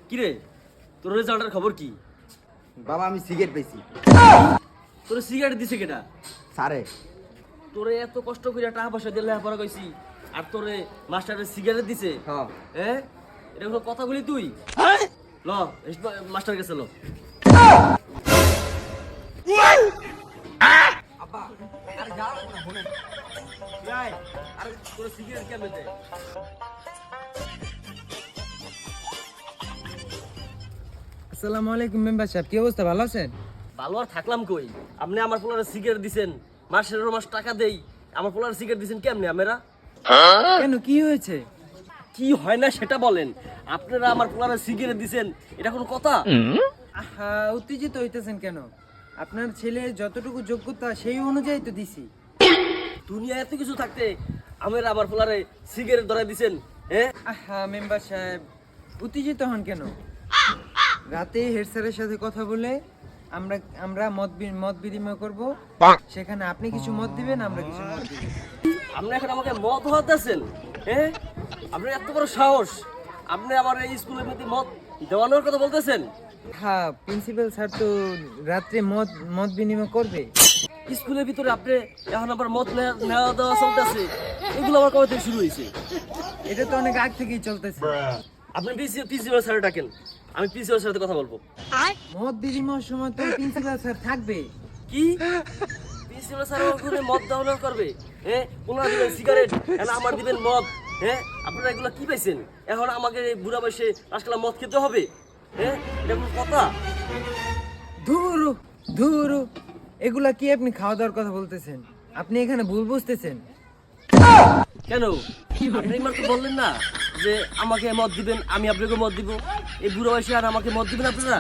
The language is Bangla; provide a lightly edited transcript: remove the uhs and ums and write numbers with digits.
কিরে তোর রেজাল্টের খবর কি? বাবা আমি সিগারেট পেয়েছি। তোর সিগারেট দিছে কেটা? স্যারে তোরে এত কষ্ট করে টাকা পয়সা দিয়ে লেখাপড়া কইছি আর তোরে মাস্টারের সিগারেট দিছে? হ্যাঁ। হ্যাঁ এটা কোনো কথা বলি তুই? ল মাস্টার কাছে ল। আব্বা আরে যাও না শুনেন। যাই আর তোর সিগারেট কেমনে দেয়? আসসালামু আলাইকুম মেম্বার সাহেব, কি অবস্থা, ভালো আছেন? ভালো আর থাকলাম কই? আপনি আমার পোলারে সিগারেট দিছেন, মাসের মাস টাকা দেই, আমার পোলারে সিগারেট দিছেন কেমনে? আমরা কেন, কি হয়েছে? কি হয় না সেটা বলেন। আপনারা আমার পোলারে সিগারেট দিছেন, এটা কোনো কথা? আহা, উত্তেজিত হইতেছেন কেন? আপনার ছেলে যতটুকু যোগ্যতা সেই অনুযায়ী তো দিছি। দুনিয়া এত কিছু থাকতে আমরা আমার পোলারে সিগারেট ধরাই দিছেন? হ্যাঁ আহা মেম্বার সাহেব, উত্তেজিত হন কেন? রাতে হেড স্যারের সাথে কথা বলে আমরা আমরা মত বিনিময় করব, সেখানে আপনি কিছু মত দিবেন, আমরা কিছু মত দিব। আপনি এখন আমাকে মদ হতেছেন? হ্যাঁ আপনার এত বড় সাহস, আপনি আমার এই স্কুলের মধ্যে মদ দেওয়ানোর কথা বলতেছেন? হ্যাঁ, প্রিন্সিপাল স্যার তো রাত্রে মত বিনিময় করবে। স্কুলের ভিতরে আপনি এখন আবার মদ নেওয়া দেওয়া চলতেছে, এগুলো আমার কবে থেকে শুরু হয়েছে? এটা তো অনেক আগ থেকেই চলতেছে। আপনি প্রিন্সিপাল স্যার ডাকেন, আমি প্রিন্সিপাল স্যারের কথা বলবো। মত বিনিময়ের সময় তো প্রিন্সিপাল স্যার থাকবে। কি প্রিন্সিপাল স্যার ওখানে মদ দেওয়া করবে? হ্যাঁ ওনারা দিবেন সিগারেট, এখন আমার দিবেন মদ। হ্যাঁ আপনারা এগুলো কি পাইছেন? এখন আমাকে বুড়া বয়সে আজকাল মদ খেতে হবে? হ্যাঁ এটা কোনো কথা? ধুরু ধুরু, এগুলা কি আপনি খাওয়া দাওয়ার কথা বলতেছেন? আপনি এখানে ভুল বুঝতেছেন। কেন আপনি মাত্র বললেন না যে আমাকে মদ দিবেন, আমি আপনাকে মদ দিব? এই বুড়া বয়সে আর আমাকে মদ দিবেন আপনারা?